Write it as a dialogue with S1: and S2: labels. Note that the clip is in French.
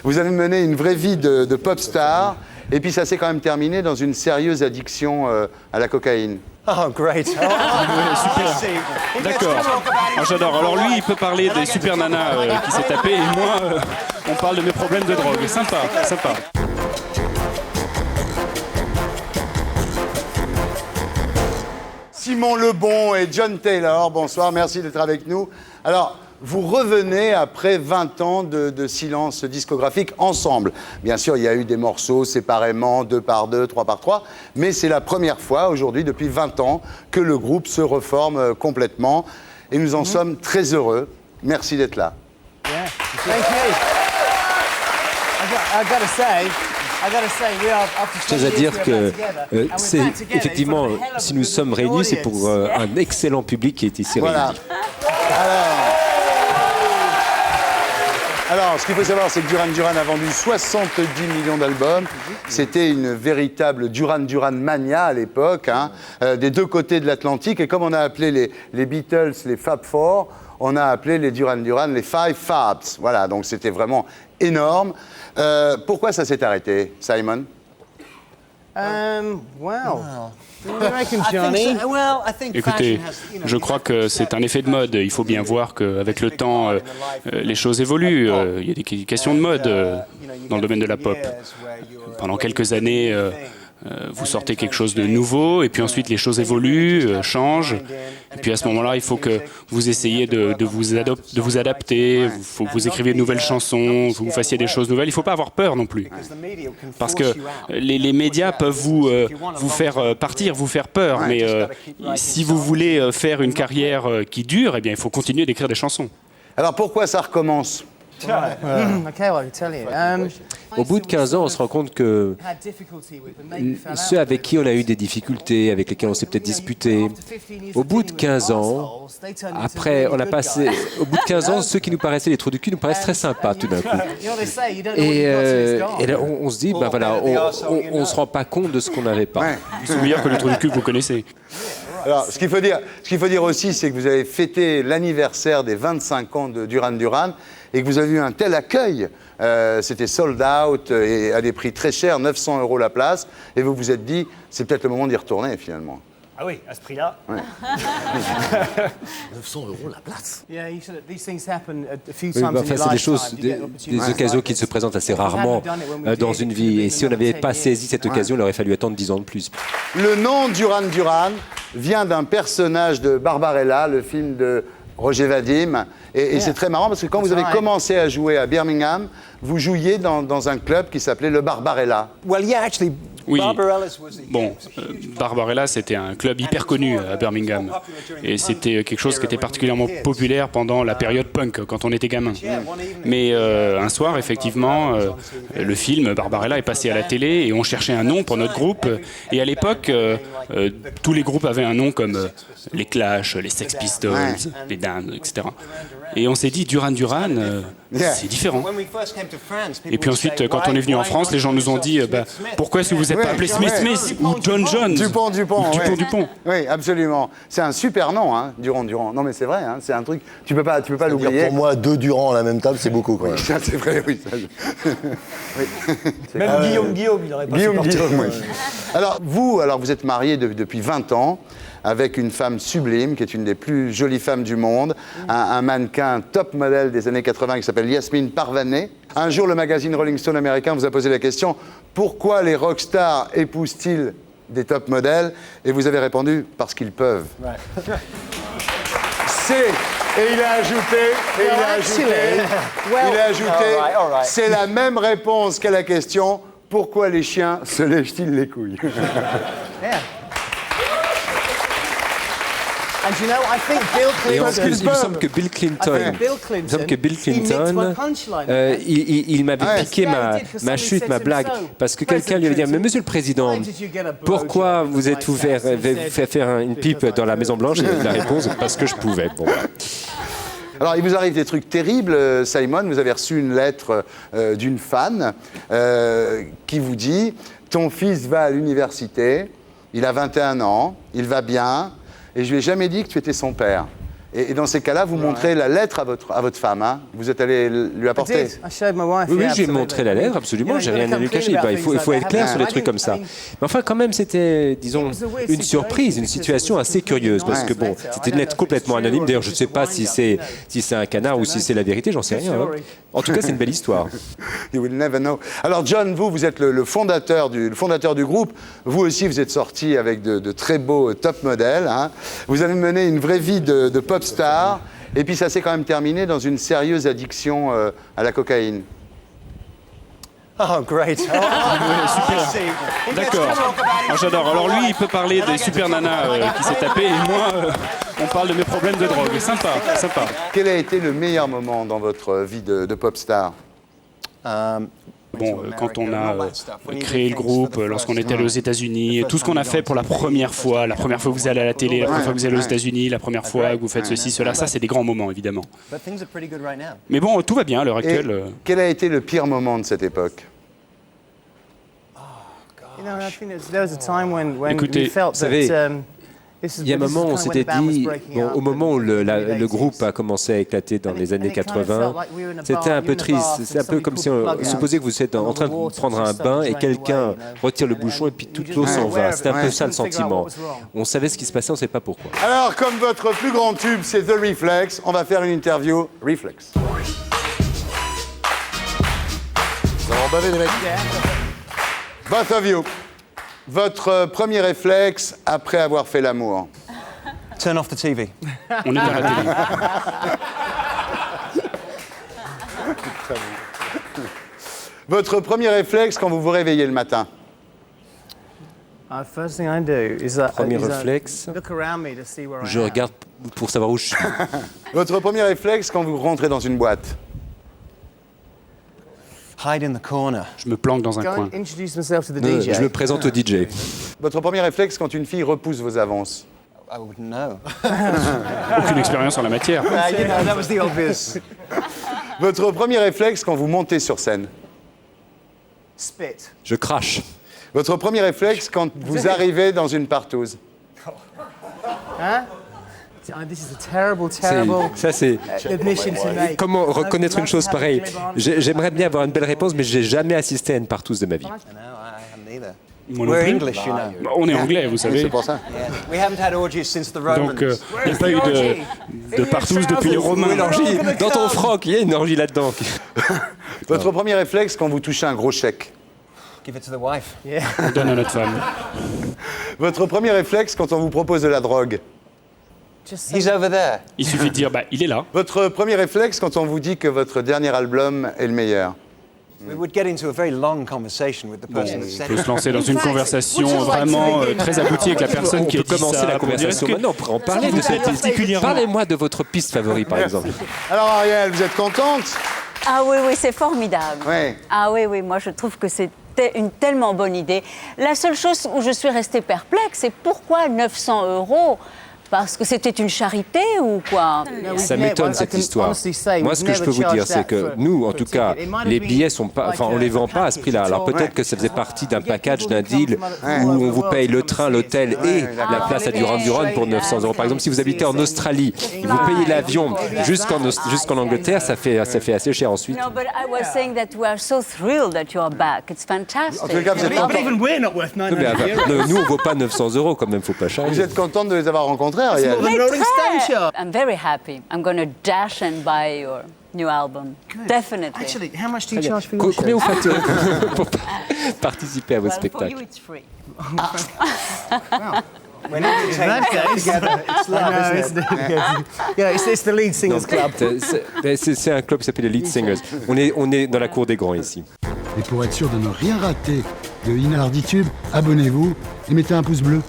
S1: Vous avez mené une vraie vie de pop star, et puis ça s'est quand même terminé dans une sérieuse addiction à la cocaïne.
S2: Oh, great.
S3: Super. D'accord. Moi, j'adore. Alors lui, il peut parler des super nanas qui s'est tapé, et moi, on parle de mes problèmes de drogue. Sympa, sympa.
S1: Simon Lebon et John Taylor, bonsoir, merci d'être avec nous. Alors, vous revenez après 20 ans de silence discographique ensemble. Bien sûr, il y a eu des morceaux séparément, 2 par 2, 3 par 3, mais c'est la première fois aujourd'hui, depuis 20 ans, que le groupe se reforme complètement. Et nous en sommes très heureux. Merci d'être là.
S2: Yeah. Thank you. I gotta say,
S4: Je tiens à dire que c'est effectivement, si nous sommes réunis, c'est pour un excellent public qui est ici réuni.
S1: Alors, ce qu'il faut savoir, c'est que Duran Duran a vendu 70 millions d'albums. C'était une véritable Duran Duran mania à l'époque, hein, des deux côtés de l'Atlantique. Et comme on a appelé les Beatles les Fab Four, on a appelé les Duran Duran les Five Fabs. Voilà, donc c'était vraiment énorme. Pourquoi ça s'est arrêté, Simon?
S3: Écoutez, je crois que c'est un effet de mode. Il faut bien voir qu'avec le temps, les choses évoluent. Il y a des questions de mode dans le domaine de la pop. Pendant quelques années, vous sortez quelque chose de nouveau, et puis ensuite les choses évoluent, changent. Et puis à ce moment-là, il faut que vous essayiez de vous adapter, il faut que vous écriviez de nouvelles chansons, que vous fassiez des choses nouvelles. Il ne faut pas avoir peur non plus. Parce que les médias peuvent vous faire partir, vous faire peur. Mais si vous voulez faire une carrière qui dure, eh bien, il faut continuer d'écrire des chansons.
S1: Alors pourquoi ça recommence?
S4: Au bout de 15 ans, on se rend compte que ceux avec qui on a eu des difficultés, avec lesquels on s'est peut-être disputé, au bout de 15 ans, après, on a passé, au bout de 15 ans, ceux qui nous paraissaient les trous du cul nous paraissent très sympas tout d'un coup. Et là, on se dit, ben voilà, on ne se rend pas compte de ce qu'on n'avait pas.
S3: Il faut dire que le trou du cul, vous connaissez.
S1: Alors, ce qu'il faut dire aussi, c'est que vous avez fêté l'anniversaire des 25 ans de Duran Duran et que vous avez eu un tel accueil. C'était sold out et à des prix très chers, 900 € la place. Et vous vous êtes dit, c'est peut-être le moment d'y retourner finalement.
S2: Ah oui, à ce prix-là.
S1: Ouais.
S5: 900 € la place.
S4: Oui, enfin, c'est des choses, des occasions qui se présentent assez rarement dans une vie. Et si on n'avait pas saisi cette occasion, il aurait fallu attendre 10 ans de plus.
S1: Le nom Duran Duran vient d'un personnage de Barbarella, le film de Roger Vadim. Et c'est très marrant parce que quand vous avez commencé à jouer à Birmingham, vous jouiez dans un club qui s'appelait le Barbarella.
S3: Oui. Bon, Barbarella, c'était un club hyper connu à Birmingham. Et c'était quelque chose qui était particulièrement populaire pendant la période punk, quand on était gamin. Mais un soir, effectivement, le film Barbarella est passé à la télé et on cherchait un nom pour notre groupe. Et à l'époque, tous les groupes avaient un nom comme les Clash, les Sex Pistols, les Damned, etc. Et on s'est dit, Duran Duran, c'est différent. Et puis ensuite, quand on est venu en France, les gens nous ont dit, pourquoi est-ce que vous n'êtes pas appelé Smith Smith ou John John
S1: Dupont.
S3: Dupont.
S1: Oui, absolument. C'est un super nom, hein, Duran Duran. Non mais c'est vrai, hein, c'est un truc, tu peux pas l'oublier.
S5: Pour moi, 2 Durand à la même table, c'est beaucoup. Quoi.
S1: Ça c'est vrai, oui.
S2: Même Guillaume, il n'aurait pas supporté.
S1: Oui. Alors vous êtes marié depuis 20 ans. Avec une femme sublime, qui est une des plus jolies femmes du monde, un mannequin top modèle des années 80 qui s'appelle Yasmine Parvaneh. Un jour, le magazine Rolling Stone américain vous a posé la question « Pourquoi les rockstars épousent-ils des top modèles ?» Et vous avez répondu « Parce qu'ils peuvent. Ouais. » Et il a ajouté, c'est la même réponse qu'à la question « Pourquoi les chiens se lèchent-ils les couilles ?»
S4: Et il me semble que Bill Clinton, il m'avait piqué ma chute, ma blague, parce que quelqu'un lui avait dit « Mais Monsieur le Président, pourquoi vous êtes fait faire une pipe dans la Maison Blanche ?» Et la réponse « Parce que je pouvais. » Bon, voilà.
S1: Alors, il vous arrive des trucs terribles, Simon. Vous avez reçu une lettre d'une fan qui vous dit « Ton fils va à l'université, il a 21 ans, il va bien, et je lui ai jamais dit que tu étais son père. » Et dans ces cas-là, vous montrez la lettre à votre femme. Hein. Vous êtes allé lui apporter.
S4: Oui, j'ai montré la lettre, absolument, j'ai rien à lui cacher. Il faut être clair sur des trucs comme ça. Mais enfin, quand même, c'était, disons, une surprise, une situation assez curieuse, parce que bon, c'était une lettre complètement anonyme. D'ailleurs, je ne sais pas si c'est un canard ou si c'est la vérité, j'en sais rien. Hein. En tout cas, c'est une belle histoire.
S1: You will never know. Alors, John, vous êtes le fondateur du groupe. Vous aussi, vous êtes sorti avec de très beaux top modèles. Hein. Vous avez mené une vraie vie de pop star. Et puis, ça s'est quand même terminé dans une sérieuse addiction à la cocaïne.
S2: Oh, great.
S3: Super. D'accord. Ah, j'adore. Alors lui, il peut parler des super nanas qui s'est tapé, et moi, on parle de mes problèmes de drogue. Sympa, sympa.
S1: Quel a été le meilleur moment dans votre vie de pop star?
S3: Bon, quand on a créé le groupe, lorsqu'on était allé aux États-Unis, tout ce qu'on a fait pour la première fois que vous allez à la télé, la première fois que vous allez aux États-Unis, la première fois que vous faites ceci, cela, ça, c'est des grands moments, évidemment. Mais bon, tout va bien à l'heure actuelle.
S1: Quel a été le pire moment de cette époque?
S3: Écoutez,
S4: vous savez, il y a un moment où on s'était dit, bon, au moment où le groupe a commencé à éclater dans les années 80, c'était un peu triste. C'est un peu comme si on supposait que vous êtes en train de prendre un bain et quelqu'un retire le bouchon et puis toute l'eau s'en va. C'était un peu ça le sentiment. On savait ce qui se passait, on ne savait pas pourquoi.
S1: Alors, comme votre plus grand tube, c'est The Reflex, on va faire une interview Reflex.
S5: Ça va en baver, les mecs.
S1: Both of you. Votre premier réflexe après avoir fait l'amour?
S2: Turn off the TV.
S3: On éteint la télé.
S1: Votre premier réflexe quand vous vous réveillez le matin?
S4: Premier réflexe, je regarde pour savoir où je suis.
S1: Votre premier réflexe quand vous rentrez dans une boîte?
S2: Hide in the corner.
S3: Je me planque dans un coin.
S4: Je me présente au DJ.
S1: Votre premier réflexe quand une fille repousse vos avances?
S2: I wouldn't know.
S3: Aucune expérience en la matière.
S2: That was the obvious.
S1: Votre premier réflexe quand vous montez sur scène?
S2: Spit.
S4: Je crache.
S1: Votre premier réflexe quand vous arrivez dans une partouze?
S4: Ça, c'est... Comment reconnaître une chose pareille? J'aimerais bien avoir une belle réponse, mais je n'ai jamais assisté à une partouze de ma vie.
S2: No, I haven't either.
S3: Moi non
S2: We're
S3: plus.
S2: English, you know.
S3: Bah, on est anglais, vous savez.
S1: C'est pour ça.
S2: Yeah. We haven't had orgies since the Romans.
S3: Donc, il n'y a pas eu de partouze depuis les Romains.
S4: Une orgie dans ton froc, il y a une orgie là-dedans.
S1: Votre premier réflexe quand vous touchez un gros chèque?
S2: Give it to the wife.
S3: On donne à notre femme.
S1: Votre premier réflexe quand on vous propose de la drogue?
S2: He's over there.
S3: Il suffit de dire, bah, il est là.
S1: Votre premier réflexe quand on vous dit que votre dernier album est le meilleur?
S2: We would get into a very long conversation with the person that
S3: On
S2: said
S3: peut se
S2: it.
S3: lancer dans une conversation vraiment très aboutie avec la personne qui a
S4: On peut
S3: dit
S4: commencer
S3: ça.
S4: la
S3: pour dire,
S4: conversation
S3: est-ce que
S4: maintenant, on pourrait en parler de
S3: vous
S4: cette
S3: êtes particulièrement...
S4: Parlez-moi de votre piste favorite, par exemple.
S1: Alors Ariel, vous êtes contente?
S6: Ah oui, oui, c'est formidable.
S1: Ouais.
S6: Ah oui, oui, moi je trouve que c'était une tellement bonne idée. La seule chose où je suis restée perplexe, c'est pourquoi 900 €? Parce que c'était une charité ou quoi?
S4: Ça m'étonne cette histoire. Moi, ce que je peux vous dire, c'est que nous, en tout cas, les billets sont pas, enfin, on les vend pas à ce prix-là. Alors peut-être que ça faisait partie d'un package, d'un deal où on vous paye le train, l'hôtel et la place à Duran Duran pour 900 €. Par exemple, si vous habitez en Australie, et vous payez l'avion jusqu'en Angleterre, ça fait assez cher ensuite.
S6: No, but I was saying that we are so thrilled that you are back. It's
S1: En tout
S6: fantastic.
S1: cas, vous êtes contente,
S2: we're not worth 900
S4: Nous, on vaut pas 900 € quand même, faut pas
S1: vous
S4: charger.
S1: êtes contente de les avoir rencontrés, Ariel?
S2: The Rolling Stone show.
S6: I'm very happy. I'm going to dash and buy your new album. Definitely.
S2: Actually, how much do you charge for your
S4: Combien
S2: show?
S4: vous faites pour participer à vos
S6: Well, for you,
S4: spectacles?
S6: it's free.
S2: We're not going to take that together. It's love, isn't it? Yeah, it's the lead singers club.
S4: C'est un club qui s'appelle les Lead Singers. On est dans la cour des grands ici.
S7: Et pour être sûr de ne rien rater de Inarditube, abonnez-vous et mettez un pouce bleu.